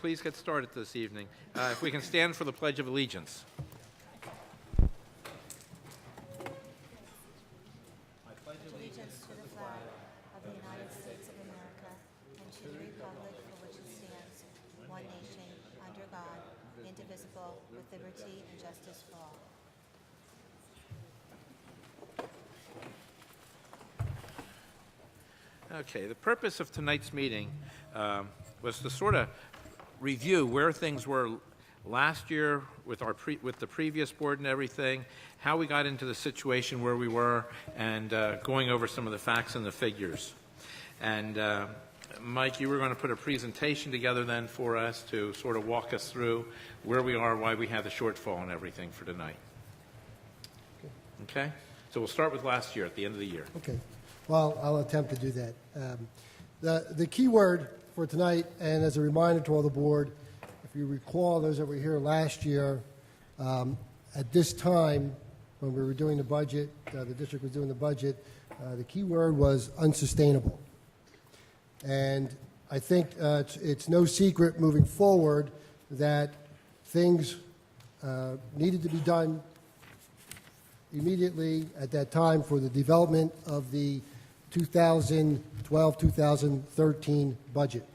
please get started this evening. If we can stand for the Pledge of Allegiance. Allegiance to the flag of the United States of America and to the republic for which it stands, one nation, under God, indivisible, with liberty and justice for all. Okay, the purpose of tonight's meeting was to sort of review where things were last year with the previous board and everything, how we got into the situation where we were, and going over some of the facts and the figures. And Mike, you were going to put a presentation together then for us to sort of walk us through where we are, why we have the shortfall and everything for tonight. Okay? So we'll start with last year, at the end of the year. Okay. Well, I'll attempt to do that. The key word for tonight, and as a reminder to all the board, if you recall, those that were here last year, at this time, when we were doing the budget, the district was doing the budget, the key word was unsustainable. And I think it's no secret moving forward that things needed to be done immediately at that time for the development of the 2012-2013 budget.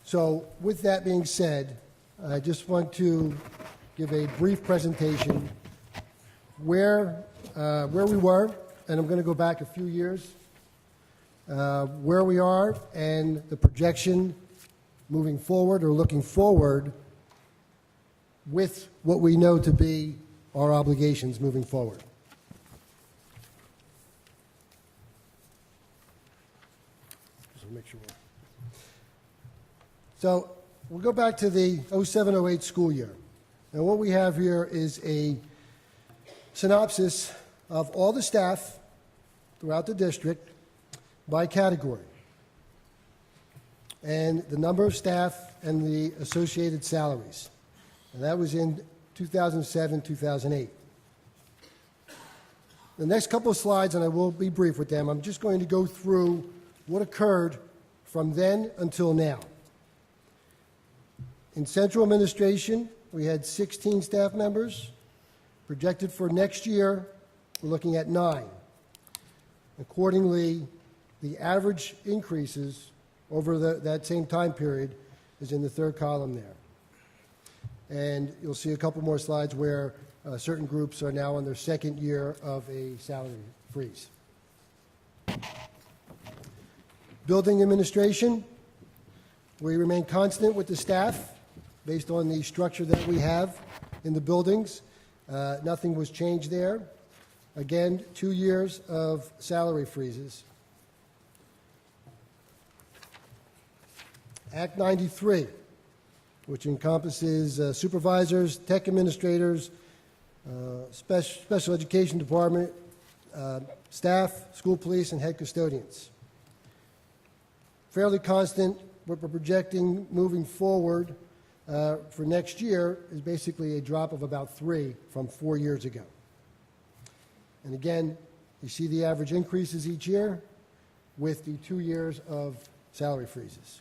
So with that being said, I just want to give a brief presentation where we were, and I'm going to go back a few years, where we are and the projection moving forward or looking forward with what we know to be our obligations moving forward. Just make sure. So we'll go back to the 07-08 school year. Now what we have here is a synopsis of all the staff throughout the district by category, and the number of staff and the associated salaries. And that was in 2007, 2008. The next couple of slides, and I will be brief with them, I'm just going to go through what occurred from then until now. In central administration, we had 16 staff members. Projected for next year, we're looking at 9. Accordingly, the average increases over that same time period is in the third column there. And you'll see a couple more slides where certain groups are now in their second year of a salary freeze. Building administration, we remain constant with the staff based on the structure that we have in the buildings. Nothing was changed there. Again, 2 years of salary freezes. Act 93, which encompasses supervisors, tech administrators, special education department, staff, school police, and head custodians. Fairly constant. What we're projecting moving forward for next year is basically a drop of about 3 from 4 years ago. And again, you see the average increases each year with the 2 years of salary freezes.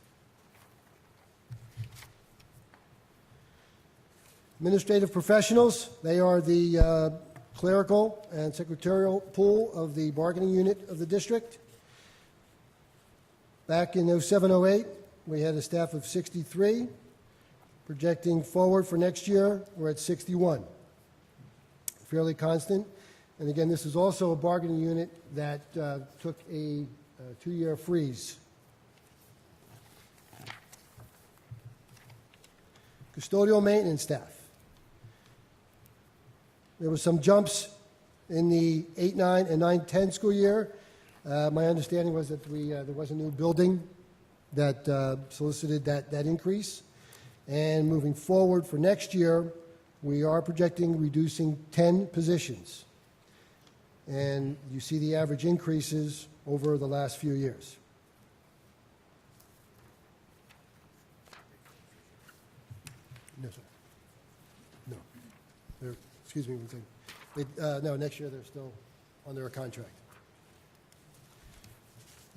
Administrative professionals, they are the clerical and secretarial pool of the bargaining unit of the district. Back in 07-08, we had a staff of 63. Projecting forward for next year, we're at 61. Fairly constant. And again, this is also a bargaining unit that took a 2-year freeze. Custodial maintenance staff. There were some jumps in the 8-9 and 9-10 school year. My understanding was that there was a new building that solicited that increase. And moving forward for next year, we are projecting reducing 10 positions. And you see the average increases over the last few years. No, sir. No. Excuse me one second. No, next year they're still under a contract.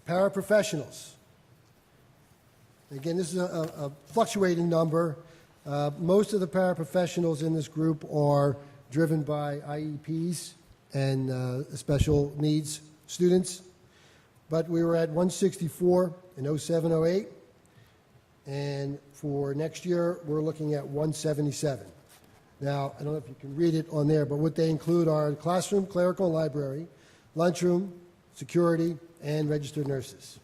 Paraprofessionals. Again, this is a fluctuating number. Most of the paraprofessionals in this group are driven by IEPs and special needs students. But we were at 164 in 07, 08, and for next year, we're looking at 177. Now, I don't know if you can read it on there, but what they include are classroom, clerical, and library, lunchroom, security, and registered nurses.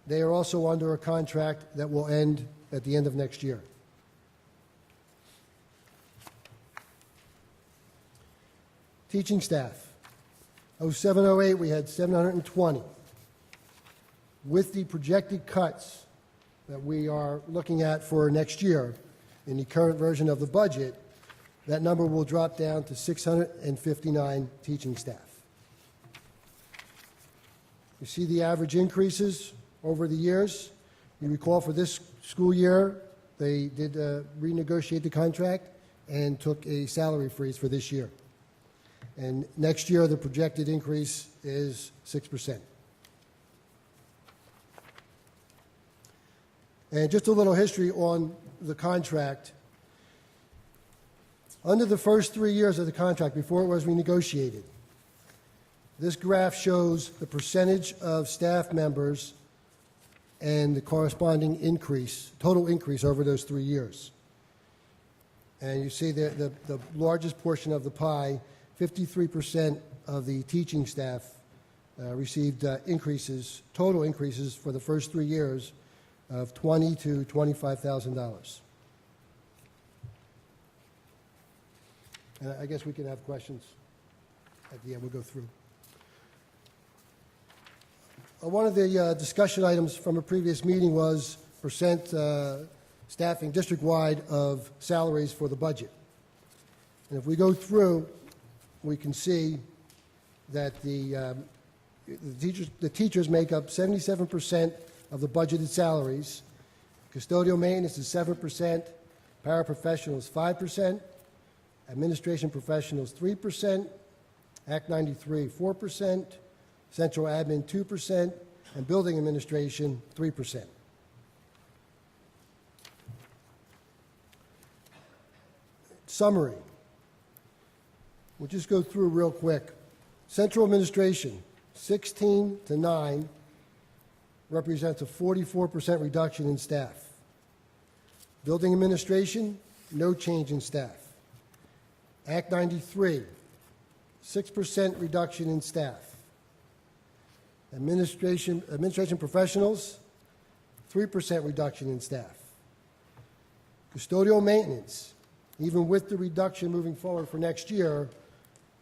They are also under a contract that will end at the end of next year. Teaching staff. 07, 08, we had 720. With the projected cuts that we are looking at for next year in the current version of the budget, that number will drop down to 659 teaching staff. You see the average increases over the years. You recall for this school year, they did renegotiate the contract and took a salary freeze for this year. And next year, the projected increase is 6%. And just a little history on the contract. Under the first 3 years of the contract, before it was renegotiated, this graph shows the percentage of staff members and the corresponding increase, total increase over those 3 years. And you see the largest portion of the pie, 53% of the teaching staff received increases, total increases for the first 3 years of $20,000 to $25,000. I guess we can have questions at the end. We'll go through. One of the discussion items from a previous meeting was percent staffing district-wide of salaries for the budget. And if we go through, we can see that the teachers make up 77% of the budgeted salaries. Custodial maintenance is 7%, paraprofessionals 5%, administration professionals 3%, Act 93 4%, central admin 2%, and building administration 3%. Summary. We'll just go through real quick. Central administration, 16 to 9, represents a 44% reduction in staff. Building administration, no change in staff. Act 93, 6% reduction in staff. Administration professionals, 3% reduction in staff. Custodial maintenance, even with the reduction moving forward for next year,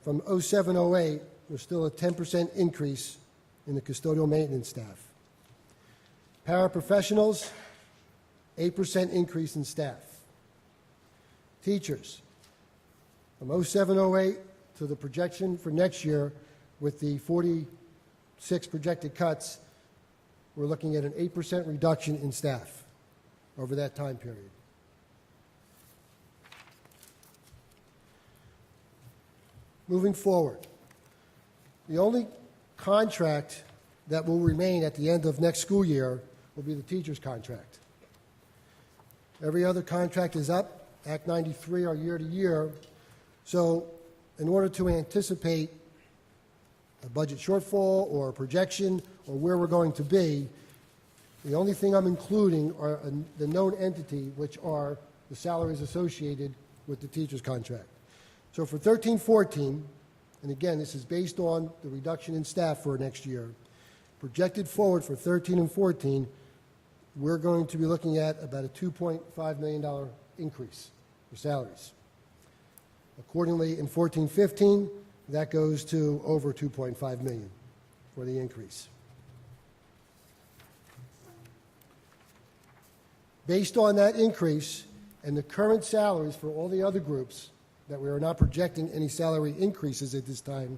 from 07, 08, there's still a 10% increase in the custodial maintenance staff. Paraprofessionals, 8% increase in staff. Teachers, from 07, 08 to the projection for next year with the 46 projected cuts, we're looking at an 8% reduction in staff over that time period. Moving forward, the only contract that will remain at the end of next school year will be the teacher's contract. Every other contract is up, Act 93 are year to year. So in order to anticipate a budget shortfall or a projection or where we're going to be, the only thing I'm including are the known entity, which are the salaries associated with the teacher's contract. So for 13-14, and again, this is based on the reduction in staff for next year, projected forward for 13 and 14, we're going to be looking at about a $2.5 million increase for salaries. Accordingly, in 14-15, that goes to over $2.5 million for the increase. Based on that increase and the current salaries for all the other groups, that we are not projecting any salary increases at this time,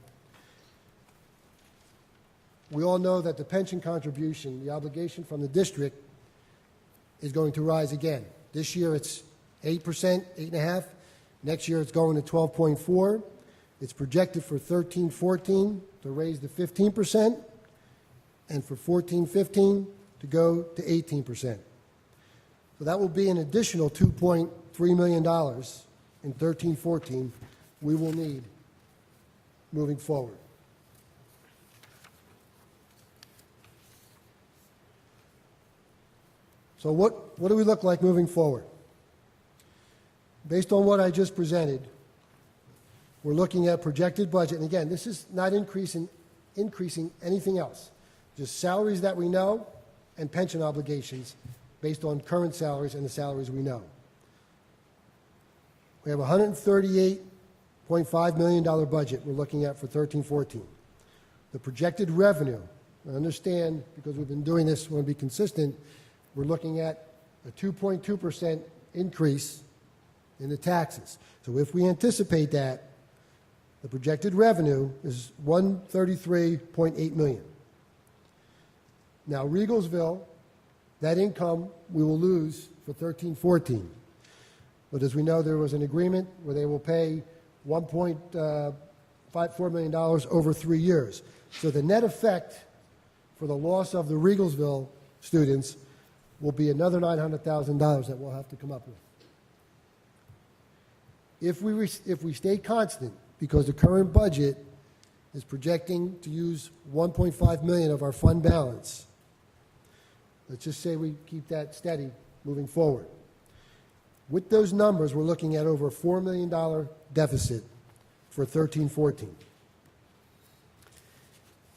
we all know that the pension contribution, the obligation from the district, is going to rise again. This year it's 8%, 8.5%. Next year it's going to 12.4%. It's projected for 13-14 to raise to 15%, and for 14-15 to go to 18%. So that will be an additional $2.3 million in 13-14 we will need moving forward. So what do we look like moving forward? Based on what I just presented, we're looking at projected budget, and again, this is not increasing anything else, just salaries that we know and pension obligations based on current salaries and the salaries we know. We have a $138.5 million budget we're looking at for 13-14. The projected revenue, I understand, because we've been doing this, we want to be consistent, we're looking at a 2.2% increase in the taxes. So if we anticipate that, the projected revenue is $133.8 million. Now, Regalsville, that income we will lose for 13-14. But as we know, there was an agreement where they will pay $1.54 million over 3 years. So the net effect for the loss of the Regalsville students will be another $900,000 that we'll have to come up with. If we stay constant, because the current budget is projecting to use $1.5 million of our fund balance, let's just say we keep that steady moving forward. With those numbers, we're looking at over a $4 million deficit for 13-14.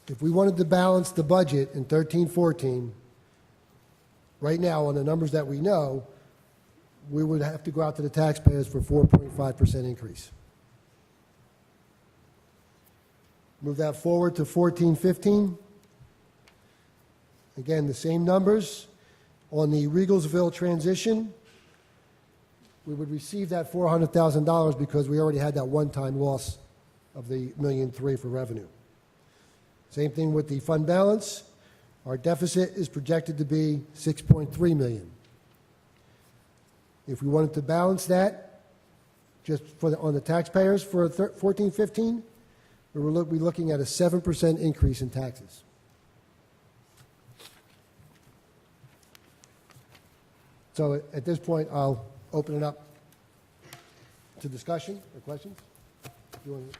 If we wanted to balance the budget in 13-14, right now, on the numbers that we know, we would have to go out to the taxpayers for 4.5% increase. Move that forward to 14-15. Again, the same numbers. On the Regalsville transition, we would receive that $400,000 because we already had that one-time loss of the $1.3 million for revenue. Same thing with the fund balance. Our deficit is projected to be $6.3 million. If we wanted to balance that, just on the taxpayers for 14-15, we will be looking at a 7% increase in taxes. So at this point, I'll open it up to discussion or questions. You want to...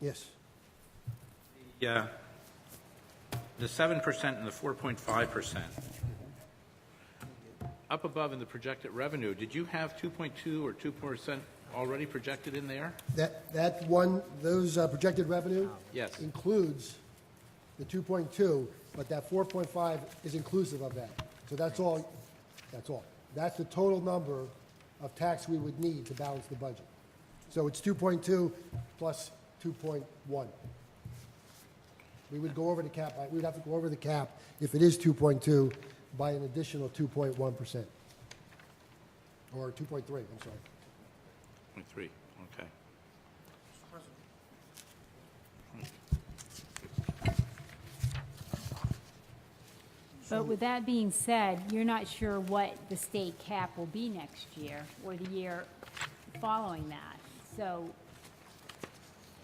Yes. Yeah. The 7% and the 4.5%. Up above in the projected revenue, did you have 2.2 or 2% already projected in there? Those projected revenue Yes. includes the 2.2, but that 4.5 is inclusive of that. So that's all. That's all. That's the total number of tax we would need to balance the budget. So it's 2.2 plus 2.1. We would go over the cap. We'd have to go over the cap if it is 2.2 by an additional 2.1%. Or 2.3, I'm sorry. 0.3, okay. But with that being said, you're not sure what the state cap will be next year or the year following that. So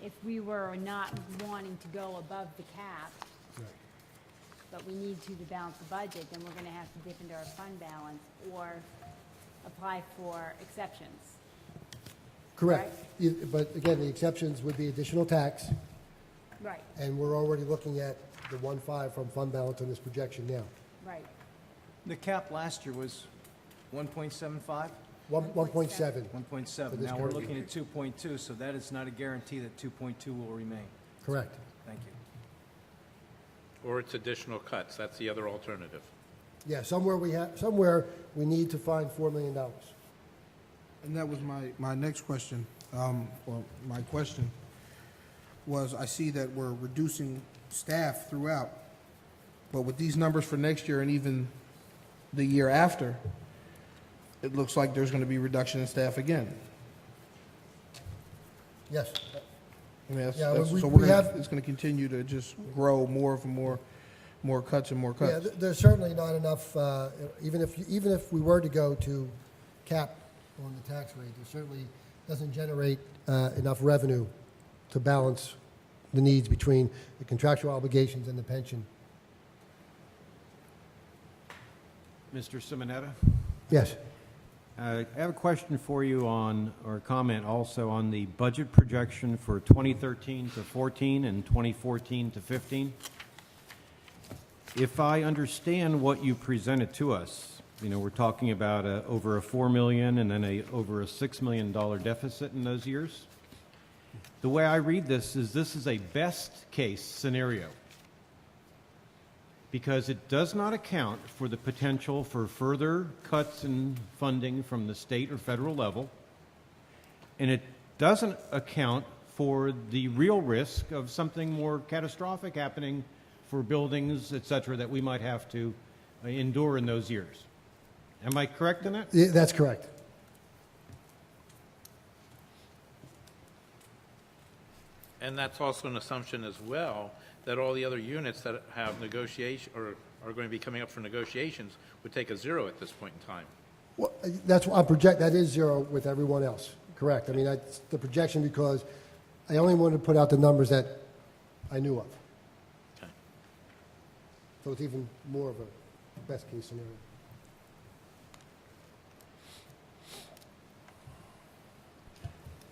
if we were not wanting to go above the cap, but we need to balance the budget, then we're going to have to dip into our fund balance or apply for exceptions. Correct. But again, the exceptions would be additional tax, Right, and we're already looking at the 1.5 from fund balance on this projection now. right. The cap last year was 1.75? 1.7. 1.7. this Now we're current looking at 2.2, so that is not a guarantee that 2.2 will remain. Correct. Thank you. Or it's additional cuts, that's the other alternative. Yeah, somewhere we need to find $4 million. And that was my next question, or my question, was I see that we're reducing staff throughout, but with these numbers for next year and even the year after, it looks like there's going to be reduction in staff again. Yes. I mean, Yeah, we so have- it's going to continue to just grow more cuts and more Yeah, cuts. there's certainly not enough, even if we were to go to cap on the tax rate, it certainly doesn't generate enough revenue to balance the needs between the contractual obligations and the pension. Mr. Simonetta? Yes. I have a question for you on, or a comment also on the budget projection for 2013 to 14 and 2014 to 15. If I understand what you presented to us, you know, we're talking about over a $4 million and then over a $6 million deficit in those years. The way I read this is a best-case scenario, because it does not account for the potential for further cuts in funding from the state or federal level, and it doesn't account for the real risk of something more catastrophic happening for buildings, et cetera, that we might have to endure in those years. Am I correct in that? Yeah, that's correct. And that's also an assumption as well, that all the other units that have negotiation, or are going to be coming up for negotiations, would take a zero at this point in time. Well, that's what that is zero with everyone else, correct. I mean, that's the projection because I only wanted to put out the numbers that I knew of. Okay. So it's even more of a best-case scenario.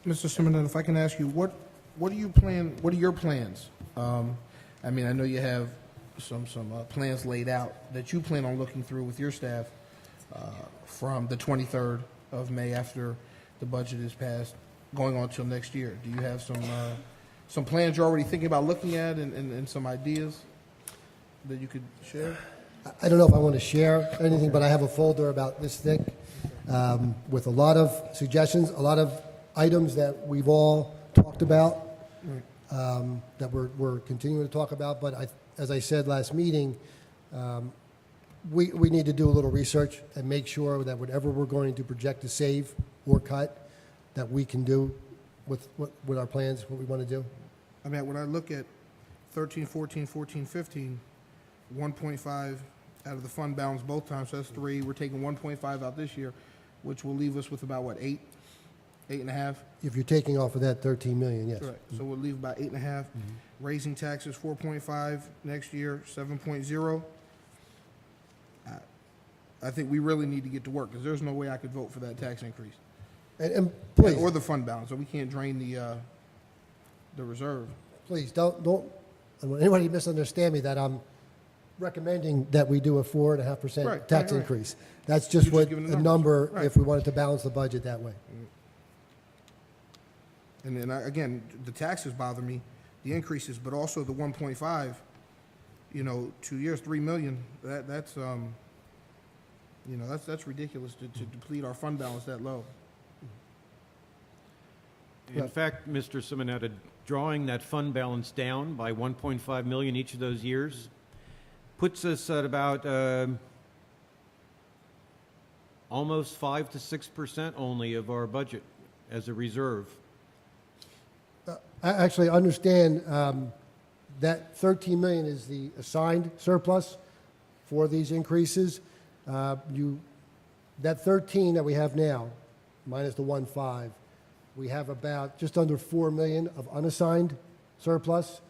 Mr. Simonetta, if I can ask you, what do you plan, what are your plans? I mean, I know you have some plans laid out that you plan on looking through with your staff from the 23rd of May after the budget is passed, going on till next year. Do you have some plans you're already thinking about looking at and some ideas that you could share? I don't know if I want to share anything, but I have a folder about this thick with a lot of suggestions, a lot of items that we've all talked about, that we're continuing to talk about. But as I said last meeting, we need to do a little research and make sure that whatever we're going to project to save or cut, that we can do with our plans, what we want to do. I mean, when I look at 13, 14, 14, 15, 1.5 out of the fund balance both times, so that's 3. We're taking 1.5 out this year, which will leave us with about, what, 8.5? If you're taking off of that 13 million, yes. Correct. So we'll leave about 8.5. Raising taxes 4.5 next year, 7.0. I think we really need to get to work, because there's no way I could vote for that tax increase. And please, Or the fund balance, so we can't drain the reserve. please, don't, I don't want anybody to misunderstand me that I'm recommending that we do a 4.5% Right, tax right. increase. That's just You're what just giving the a numbers. number, Right. if we wanted to balance the budget that way. And then, again, the taxes bother me, the increases, but also the 1.5, 2 years, 3 million, that's ridiculous to deplete our fund balance that low. In fact, Mr. Simonetta, drawing that fund balance down by 1.5 million each of those years puts us at about almost 5 to 6% only of our budget as a reserve. I actually understand that 13 million is the assigned surplus for these increases. That 13 that we have now, minus the 1.5, we have about just under 4 million of unassigned surplus.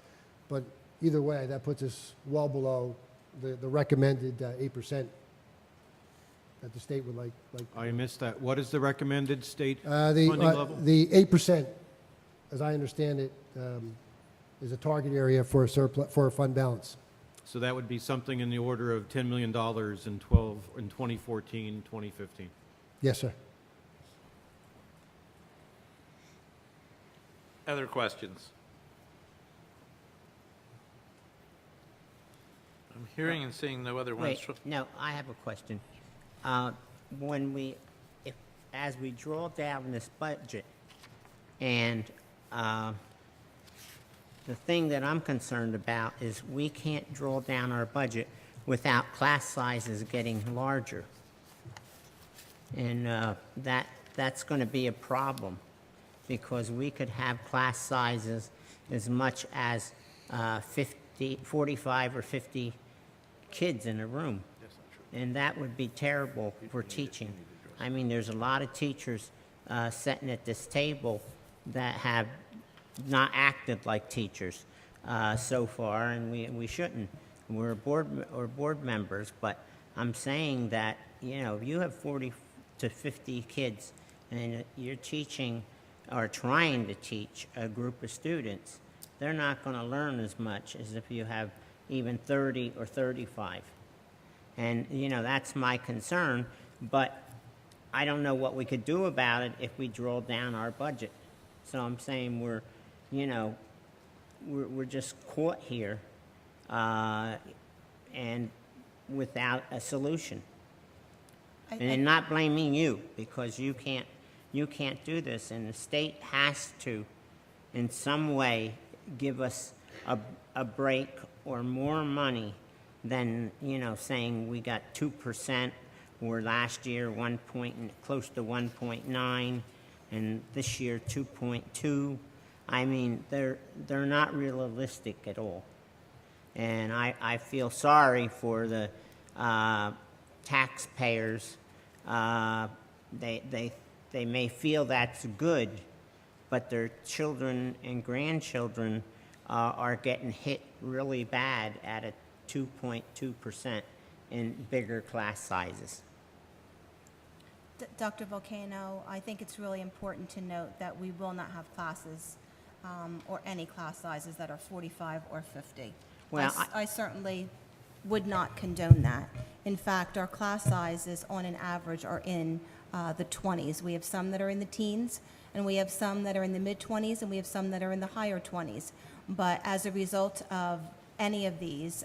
But either way, that puts us well below the recommended 8% that the state would like. I missed that. What is the recommended state The funding level? the 8%, as I understand it, is a target area for a surplus, for a fund balance. So that would be something in the order of $10 million in 2014, 2015. Yes, sir. Other questions? I'm hearing and seeing no other ones. Wait, no, I have a question. As we draw down this budget, and the thing that I'm concerned about is we can't draw down our budget without class sizes getting larger. And that's going to be a problem, because we could have class sizes as much as 45 or 50 kids in a room. And that would be terrible for teaching. I mean, there's a lot of teachers sitting at this table that have not acted like teachers. so far, and we shouldn't. We're board members, but I'm saying that, you know, if you have 40 to 50 kids and you're teaching or trying to teach a group of students, they're not going to learn as much as if you have even 30 or 35. And, you know, that's my concern, but I don't know what we could do about it if we draw down our budget. So I'm saying we're just caught here, and without a solution. And not blaming you, because you can't do this, and the state has to, in some way, give us a break or more money than, you know, saying we got 2%, or last year close to 1.9, and this year 2.2. I mean, they're not realistic at all. And I feel sorry for the taxpayers. They may feel that's good, but their children and grandchildren are getting hit really bad at a 2.2% in bigger class sizes. Dr. Volcano, I think it's really important to note that we will not have classes or any class sizes that are 45 or 50. Well, I certainly would not condone that. In fact, our class sizes on an average are in the 20s. We have some that are in the teens, and we have some that are in the mid-20s, and we have some that are in the higher 20s. But as a result of any of these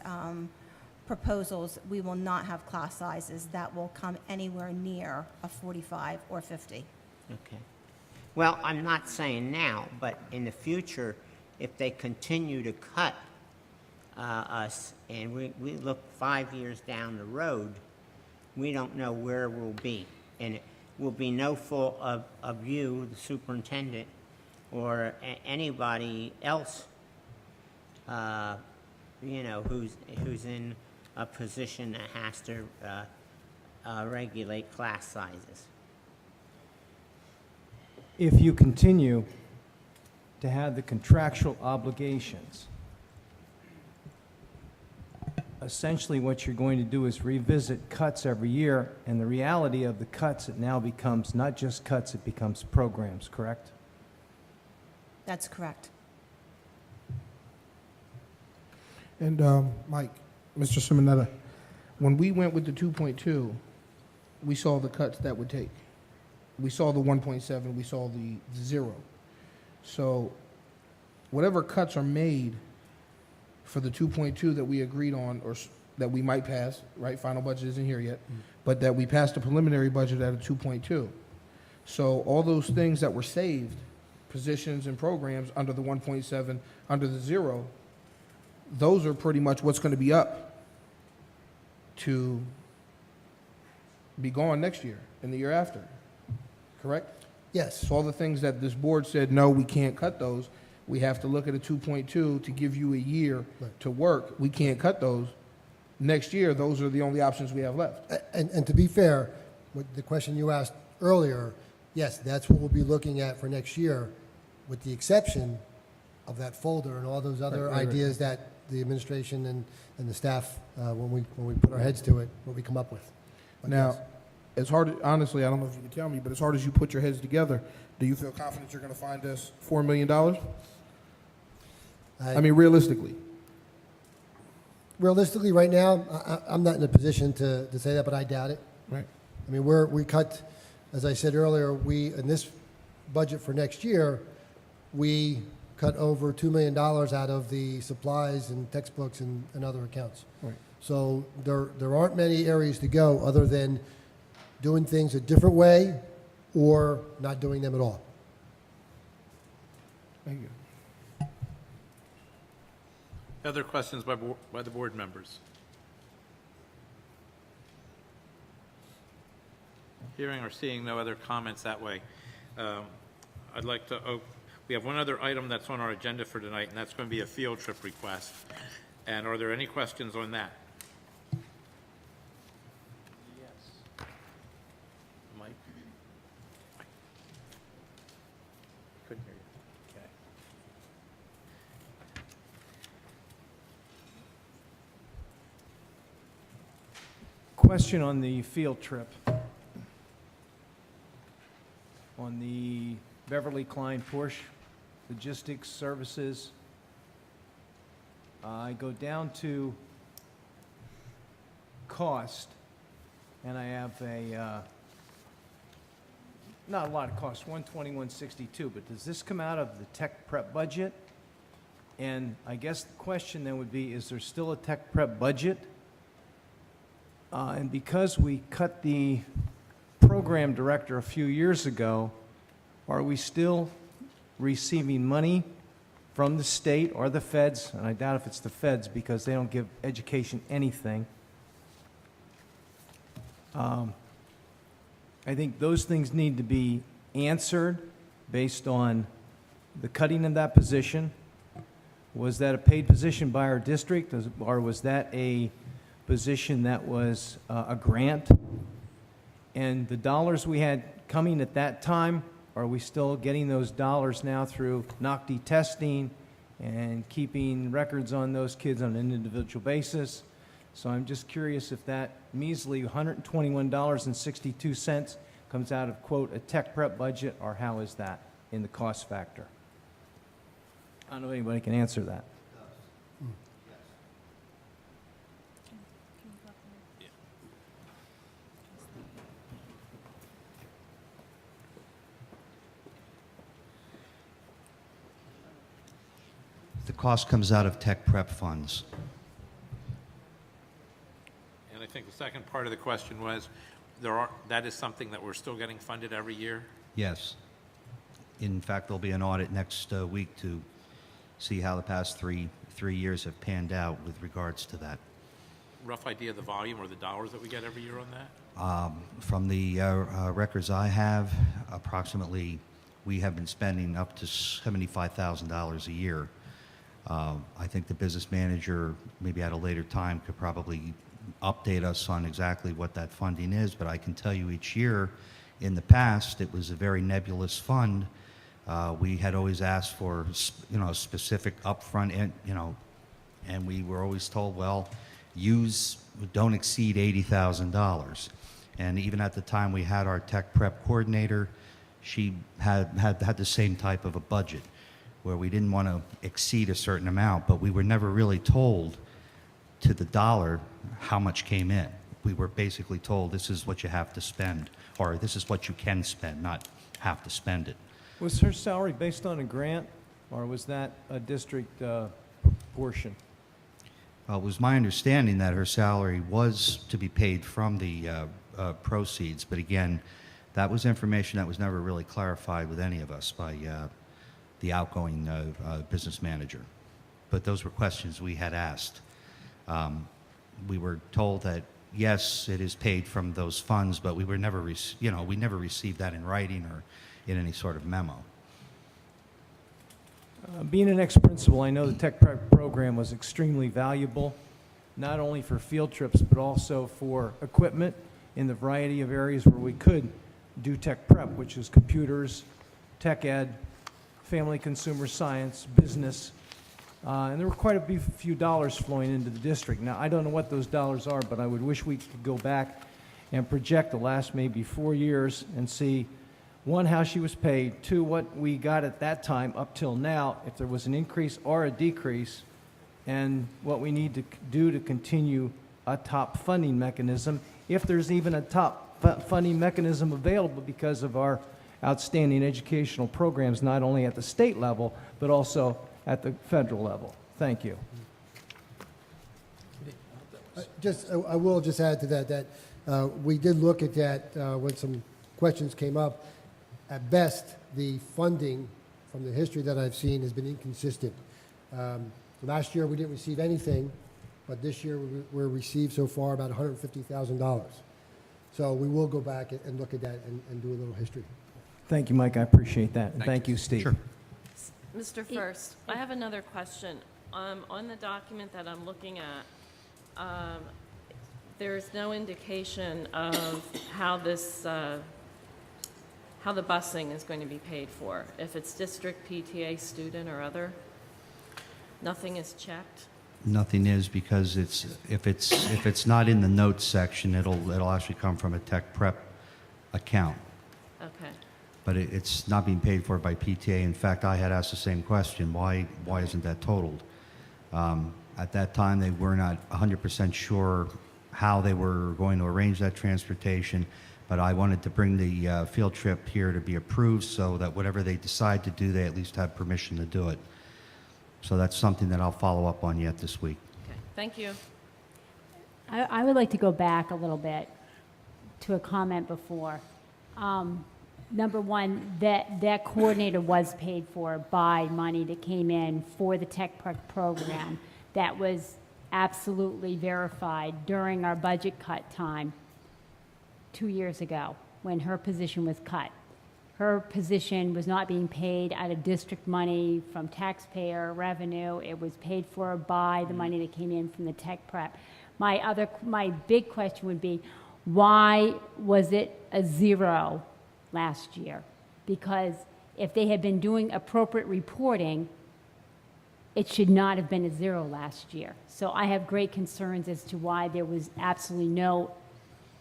proposals, we will not have class sizes that will come anywhere near a 45 or 50. Okay. Well, I'm not saying now, but in the future, if they continue to cut us, and we look 5 years down the road, we don't know where we'll be. And it will be no fault of you, the superintendent, or anybody else, you know, who's in a position that has to regulate class sizes. If you continue to have the contractual obligations, essentially what you're going to do is revisit cuts every year, and the reality of the cuts, it now becomes not just cuts, it becomes programs, correct? That's correct. And, Mike, Mr. Simonetta, when we went with the 2.2, we saw the cuts that would take. We saw the 1.7, we saw the 0. So whatever cuts are made for the 2.2 that we agreed on, or that we might pass, right? Final budget isn't here yet, but that we passed a preliminary budget at a 2.2. So all those things that were saved, positions and programs under the 1.7, under the 0, those are pretty much what's going to be up to be gone next year and the year after, correct? Yes. So all the things that this board said, no, we can't cut those, we have to look at a 2.2 to give you a year to work. We can't cut those. Next year, those are the only options we have left. And to be fair, with the question you asked earlier, yes, that's what we'll be looking at for next year, with the exception of that folder and all those other ideas that the administration and the staff, when we put our heads to it, what we come up with. But Now, yes. as hard, honestly, I don't know if you can tell me, but as hard as you put your heads together, do you feel confident you're going to find us $4 million? I mean, realistically. Realistically, right now, I'm not in a position to say that, but I doubt it. Right. I mean, we cut, as I said earlier, in this budget for next year, we cut over $2 million out of the supplies and textbooks and other accounts. Right. So there aren't many areas to go other than doing things a different way or not doing them at all. Thank you. Other questions by the board members? Hearing or seeing no other comments that way, I'd like to, we have one other item that's on our agenda for tonight, and that's going to be a field trip request. And are there any questions on that? Yes. Mike? Couldn't hear you. Question on the field trip. On the Beverly Klein Porsche Logistics Services, I go down to cost, and I have a, not a lot of cost, 121.62, but does this come out of the tech prep budget? And I guess the question then would be, is there still a tech prep budget? And because we cut the program director a few years ago, are we still receiving money from the state or the feds? And I doubt if it's the feds because they don't give education anything. I think those things need to be answered based on the cutting of that position. Was that a paid position by our district, or was that a position that was a grant? And the dollars we had coming at that time, are we still getting those dollars now through NOCTI testing and keeping records on those kids on an individual basis? So I'm just curious if that measly $121.62 comes out of, quote, a tech prep budget, or how is that in the cost factor? I don't know if anybody can answer that. The cost comes out of tech prep funds. And I think the second part of the question was, that is something that we're still getting funded every year? Yes. In fact, there'll be an audit next week to see how the past three years have panned out with regards to that. Rough idea of the volume or the dollars that we get every year on that? From the records I have, approximately, we have been spending up to $75,000 a year. I think the business manager, maybe at a later time, could probably update us on exactly what that funding is, but I can tell you each year in the past, it was a very nebulous fund. We had always asked for, a specific upfront, and we were always told, well, don't exceed $80,000. And even at the time we had our tech prep coordinator, she had the same type of a budget, where we didn't want to exceed a certain amount, but we were never really told to the dollar how much came in. We were basically told, this is what you have to spend, or this is what you can spend, not have to spend it. Was her salary based on a grant, or was that a district portion? It was my understanding that her salary was to be paid from the proceeds, but again, that was information that was never really clarified with any of us by the outgoing business manager. But those were questions we had asked. We were told that, yes, it is paid from those funds, but we were never, we never received that in writing or in any sort of memo. Being an ex-principal, I know the tech prep program was extremely valuable, not only for field trips, but also for equipment in the variety of areas where we could do tech prep, which is computers, tech ed, family consumer science, business. And there were quite a few dollars flowing into the district. Now, I don't know what those dollars are, but I would wish we could go back and project the last maybe 4 years and see, one, how she was paid, two, what we got at that time up till now, if there was an increase or a decrease, and what we need to do to continue a top funding mechanism, if there's even a top funding mechanism available because of our outstanding educational programs, not only at the state level, but also at the federal level. Thank you. I will just add to that, we did look at that when some questions came up. At best, the funding from the history that I've seen has been inconsistent. Last year, we didn't receive anything, but this year we received so far about $150,000. So we will go back and look at that and do a little history. Thank you, Mike. I appreciate that. And thank you, Steve. Sure. Mr. First, I have another question. On the document that I'm looking at, there's no indication of how this, how the busing is going to be paid for, if it's district, PTA, student, or other. Nothing is checked. Nothing is, because if it's not in the notes section, it'll actually come from a tech prep account. Okay. But it's not being paid for by PTA. In fact, I had asked the same question, why isn't that totaled? At that time, they were not 100% sure how they were going to arrange that transportation, but I wanted to bring the field trip here to be approved so that whatever they decide to do, they at least have permission to do it. So that's something that I'll follow up on yet this week. Okay, thank you. I would like to go back a little bit to a comment before. Number one, that coordinator was paid for by money that came in for the tech prep program. That was absolutely verified during our budget cut time 2 years ago when her position was cut. Her position was not being paid out of district money from taxpayer revenue. It was paid for by the money that came in from the tech prep. My big question would be, why was it a zero last year? Because if they had been doing appropriate reporting, it should not have been a zero last year. So I have great concerns as to why there was absolutely no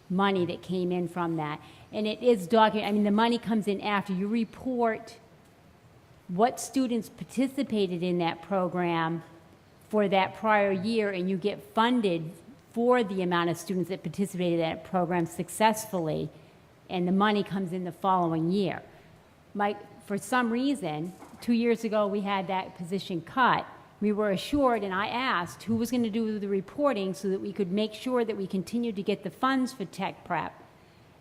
money that came in from that. And it is documented. I mean, the money comes in after you report what students participated in that program for that prior year, and you get funded for the amount of students that participated in that program successfully, and the money comes in the following year. For some reason, 2 years ago, we had that position cut. We were assured, and I asked who was going to do the reporting so that we could make sure that we continued to get the funds for tech prep.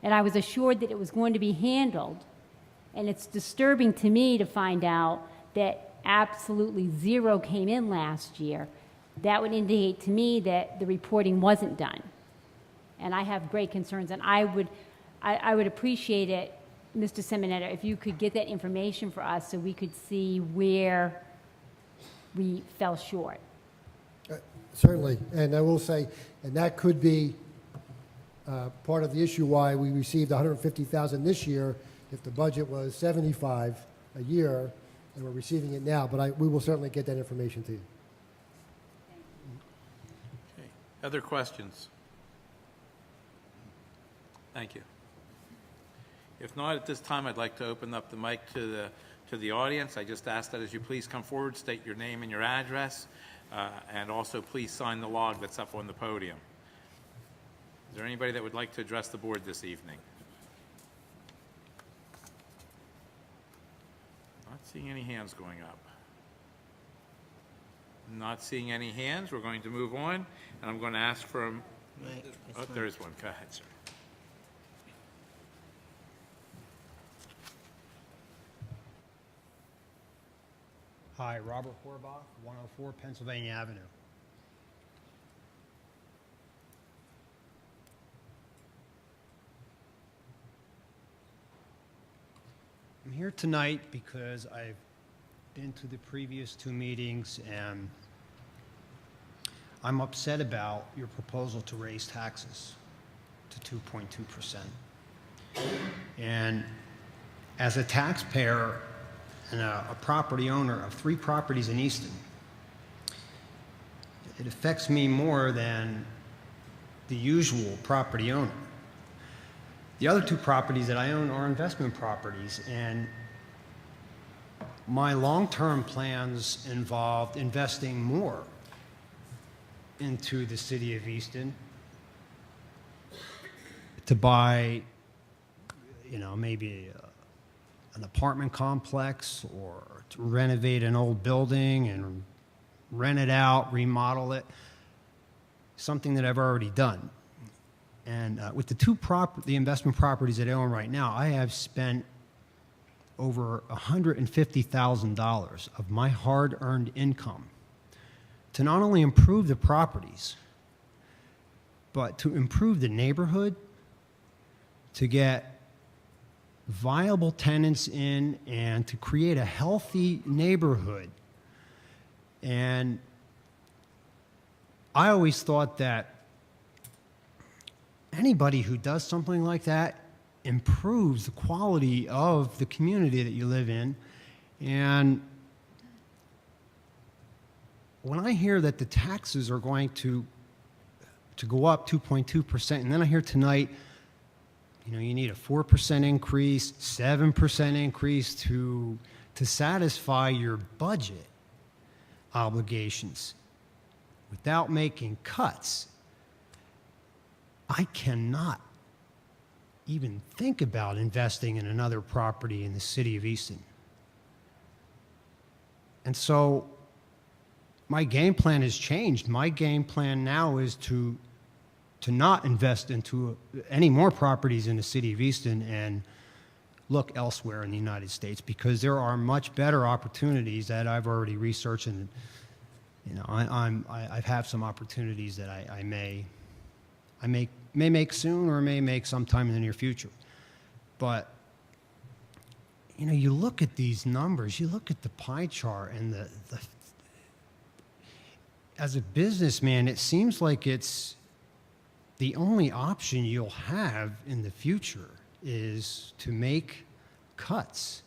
And I was assured that it was going to be handled. And it's disturbing to me to find out that absolutely zero came in last year. That would indicate to me that the reporting wasn't done. And I have great concerns, and I would appreciate it, Mr. Simonetta, if you could get that information for us so we could see where we fell short. Certainly, and I will say, and that could be part of the issue why we received $150,000 this year if the budget was $75 a year, and we're receiving it now. But we will certainly get that information to you. Okay. Other questions? Thank you. If not, at this time, I'd like to open up the mic to the audience. I just ask that as you please come forward, state your name and your address, and also please sign the log that's up on the podium. Is there anybody that would like to address the board this evening? Not seeing any hands going up. Not seeing any hands. We're going to move on, and I'm going to ask for oh, there is one. Go ahead, sir. Hi, Robert Horbach, 104 Pennsylvania Avenue. I'm here tonight because I've been to the previous two meetings and I'm upset about your proposal to raise taxes to 2.2%. And as a taxpayer and a property owner of 3 properties in Easton, it affects me more than the usual property owner. The other 2 properties that I own are investment properties, and my long-term plans involved investing more into the city of Easton to buy, maybe an apartment complex or to renovate an old building and rent it out, remodel it, something that I've already done. And with the investment properties that I own right now, I have spent over $150,000 of my hard-earned income to not only improve the properties, but to improve the neighborhood, to get viable tenants in, and to create a healthy neighborhood. And I always thought that anybody who does something like that improves the quality of the community that you live in. And when I hear that the taxes are going to go up 2.2%, and then I hear tonight, you know, you need a 4% increase, 7% increase to satisfy your budget obligations without making cuts, I cannot even think about investing in another property in the city of Easton. And so my game plan has changed. My game plan now is to not invest into any more properties in the city of Easton and look elsewhere in the United States, because there are much better opportunities that I've already researched, and you know, I have some opportunities that I may make soon or may make sometime in the near future. But you know, you look at these numbers, you look at the pie chart, and the as a businessman, it seems like it's the only option you'll have in the future is to make cuts.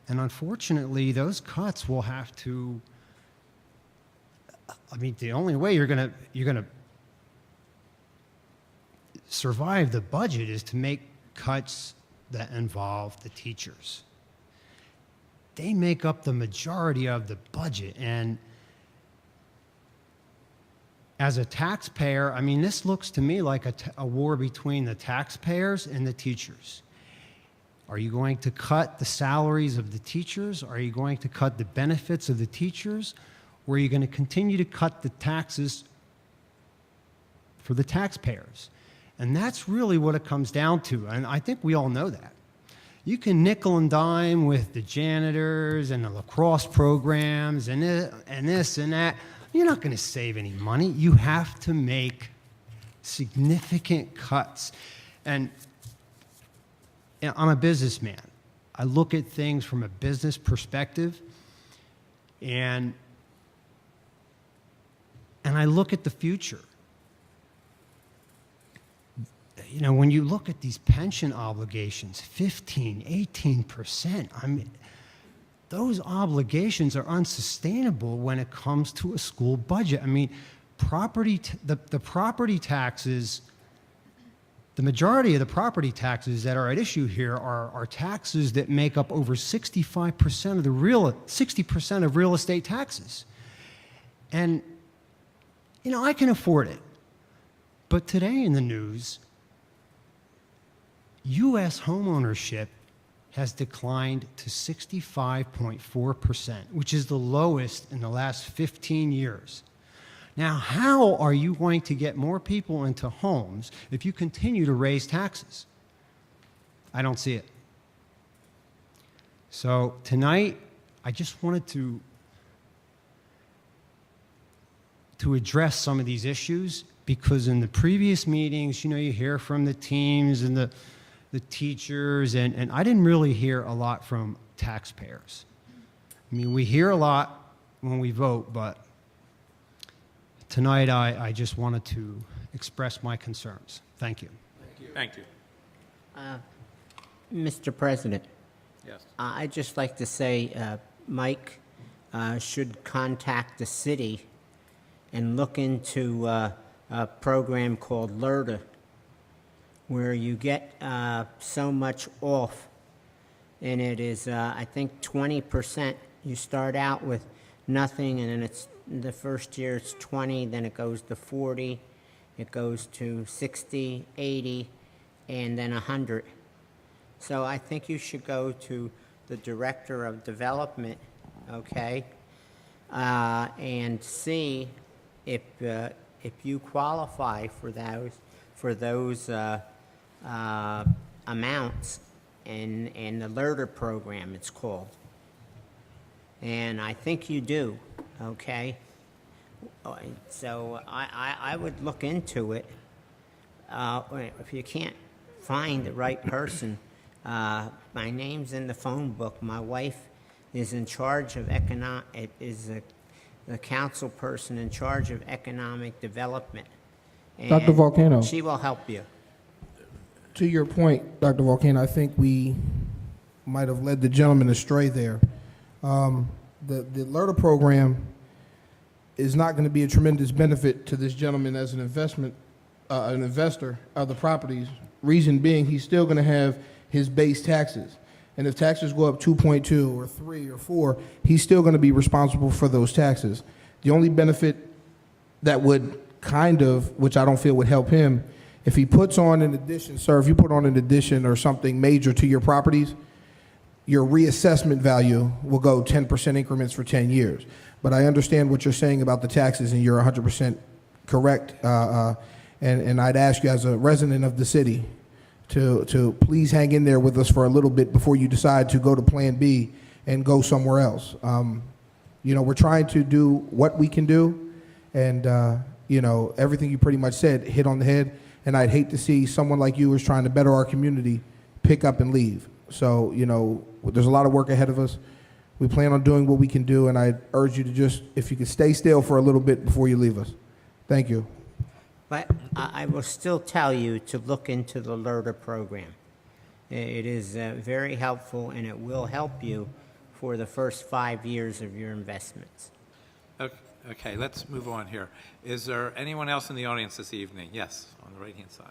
And unfortunately, those cuts will have to, I mean, the only way you're going to survive the budget is to make cuts that involve the teachers. They make up the majority of the budget, and as a taxpayer, I mean, this looks to me like a war between the taxpayers and the teachers. Are you going to cut the salaries of the teachers? Are you going to cut the benefits of the teachers? Or are you going to continue to cut the taxes for the taxpayers? And that's really what it comes down to. And I think we all know that. You can nickel and dime with the janitors and the lacrosse programs and this and that. You're not going to save any money. You have to make significant cuts. And you know, I'm a businessman. I look at things from a business perspective, and I look at the future. You know, when you look at these pension obligations, 15, 18%, I mean, those obligations are unsustainable when it comes to a school budget. I mean, the property taxes, the majority of the property taxes that are at issue here are taxes that make up over 60% of real estate taxes. And, you know, I can afford it. But today in the news, U.S. homeownership has declined to 65.4%, which is the lowest in the last 15 years. Now, how are you going to get more people into homes if you continue to raise taxes? I don't see it. So tonight, I just wanted to address some of these issues, because in the previous meetings, you know, you hear from the teams and the teachers, and I didn't really hear a lot from taxpayers. I mean, we hear a lot when we vote, but tonight I just wanted to express my concerns. Thank you. Thank you. Mr. President, Yes. I'd just like to say Mike should contact the city and look into a program called LERTA, where you get so much off, and it is, I think, 20%. You start out with nothing, and then it's the first year it's 20, then it goes to 40, it goes to 60, 80, and then 100. So I think you should go to the Director of Development, okay, and see if you qualify for those amounts, and the LERTA program, it's called. And I think you do, okay? So I would look into it. If you can't find the right person, my name's in the phone book. My wife is in charge of the council person in charge of economic development. Dr. And Volcano. she will help you. To your point, Dr. Volcano, I think we might have led the gentleman astray there. The LERTA program is not going to be a tremendous benefit to this gentleman as an investor of the properties. Reason being, he's still going to have his base taxes. And if taxes go up 2.2 or 3 or 4, he's still going to be responsible for those taxes. The only benefit that would kind of, which I don't feel would help him, if he puts on an addition, sir, if you put on an addition or something major to your properties, your reassessment value will go 10% increments for 10 years. But I understand what you're saying about the taxes, and you're 100% correct. And I'd ask you, as a resident of the city, to please hang in there with us for a little bit before you decide to go to Plan B and go somewhere else. You know, we're trying to do what we can do, and you know, everything you pretty much said hit on the head. And I'd hate to see someone like you who's trying to better our community pick up and leave. So, you know, there's a lot of work ahead of us. We plan on doing what we can do, and I urge you to just, if you could stay still for a little bit before you leave us. Thank you. But I will still tell you to look into the LERTA program. It is very helpful, and it will help you for the first 5 years of your investments. Okay, let's move on here. Is there anyone else in the audience this evening? Yes, on the right-hand side.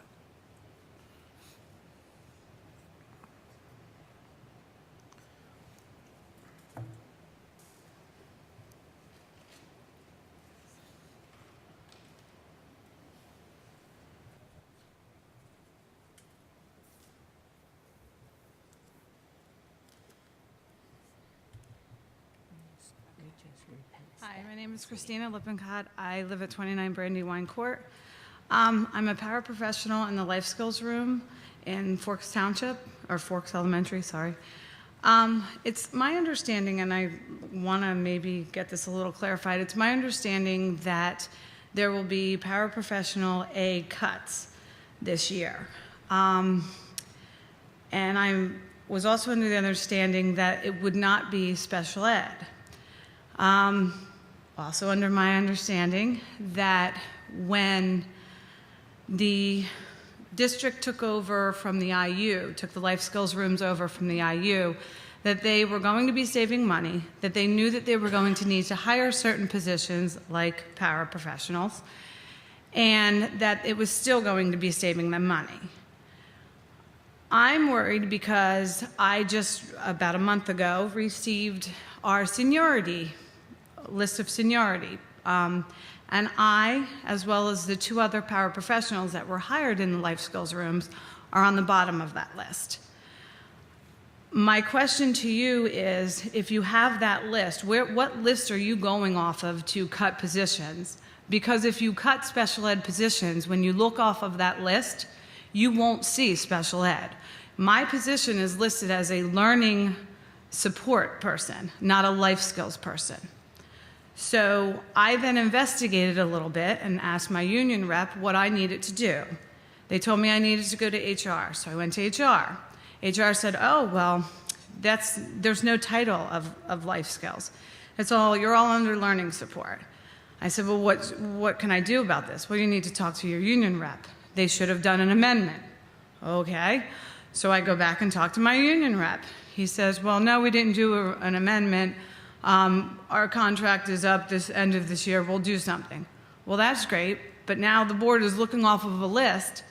Hi, my name is Christina Lippincott. I live at 29 Brandywine Court. I'm a paraprofessional in the life skills room in Forks Township, or Forks Elementary, sorry. It's my understanding, and I want to maybe get this a little clarified, it's my understanding that there will be paraprofessional A cuts this year. And I was also under the understanding that it would not be special ed. Also under my understanding that when the district took over from the IU, took the life skills rooms over from the IU, that they were going to be saving money, that they knew that they were going to need to hire certain positions like paraprofessionals, and that it was still going to be saving them money. I'm worried because I just, about a month ago, received our seniority list of seniority. And I, as well as the 2 other paraprofessionals that were hired in the life skills rooms, are on the bottom of that list. My question to you is, if you have that list, what list are you going off of to cut positions? Because if you cut special ed positions, when you look off of that list, you won't see special ed. My position is listed as a learning support person, not a life skills person. So I then investigated a little bit and asked my union rep what I needed to do. They told me I needed to go to HR, so I went to HR. HR said, oh, well, there's no title of life skills. You're all under learning support. I said, well, what can I do about this? Well, you need to talk to your union rep. They should have done an amendment. Okay, so I go back and talk to my union rep. He says, well, no, we didn't do an amendment. Our contract is up this end of this year, we'll do something. Well, that's great, but now the board is looking off of a list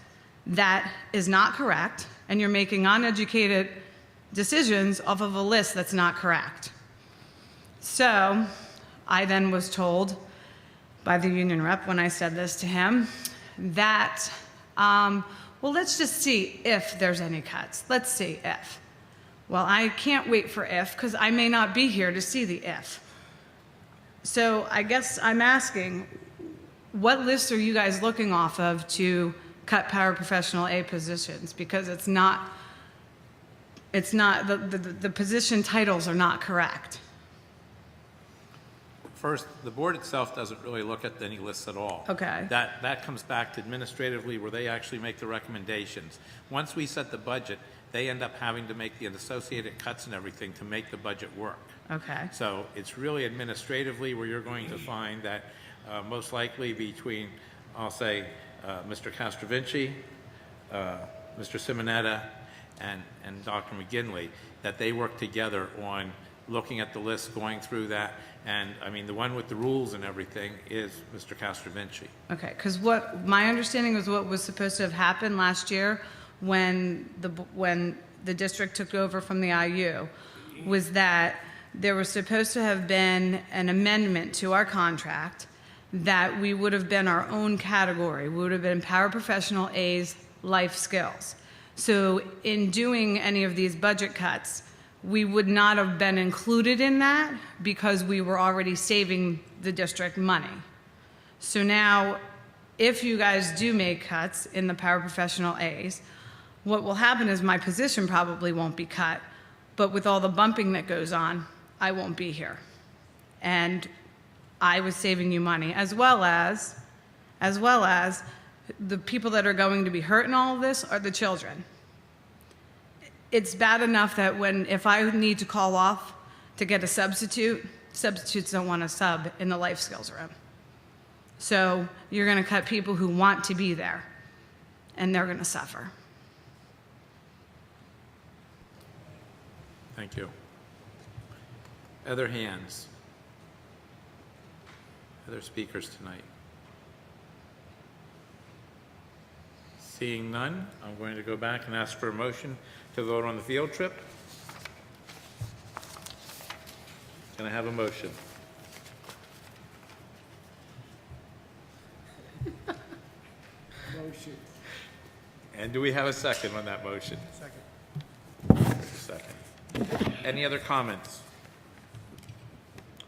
that is not correct, and you're making uneducated decisions off of a list that's not correct. So I then was told by the union rep when I said this to him that, well, let's just see if there's any cuts. Let's see if. Well, I can't wait for if, because I may not be here to see the if. So I guess I'm asking, what list are you guys looking off of to cut paraprofessional A positions? Because it's not, the position titles are not correct. First, the board itself doesn't really look at any lists at all. Okay. That comes back to administratively where they actually make the recommendations. Once we set the budget, they end up having to make the associated cuts and everything to make the budget work. Okay. So it's really administratively where you're going to find that most likely between, I'll say, Mr. Castrovinci, Mr. Simonetta, and Dr. McGinley, that they work together on looking at the list, going through that, and, I mean, the one with the rules and everything is Mr. Castrovinci. Okay, because what, my understanding was what was supposed to have happened last year when the district took over from the IU, was that there was supposed to have been an amendment to our contract that we would have been our own category. We would have been paraprofessional A's, life skills. So in doing any of these budget cuts, we would not have been included in that because we were already saving the district money. So now, if you guys do make cuts in the paraprofessional A's, what will happen is my position probably won't be cut, but with all the bumping that goes on, I won't be here. And I was saving you money, as well as the people that are going to be hurt in all of this are the children. It's bad enough that if I need to call off to get a substitute, substitutes don't want to sub in the life skills room. So you're going to cut people who want to be there, and they're going to suffer. Thank you. Other hands? Other speakers tonight? Seeing none, I'm going to go back and ask for a motion to vote on the field trip. Can I have a motion? Motion. And do we have a second on that motion? Second. Second. Any other comments?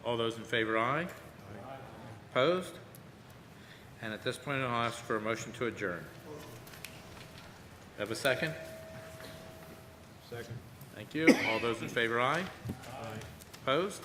All those in favor, aye? Opposed? And at this point, I'll ask for a motion to adjourn. Have a second? Second. Thank you. All those in favor, aye? Aye. Opposed?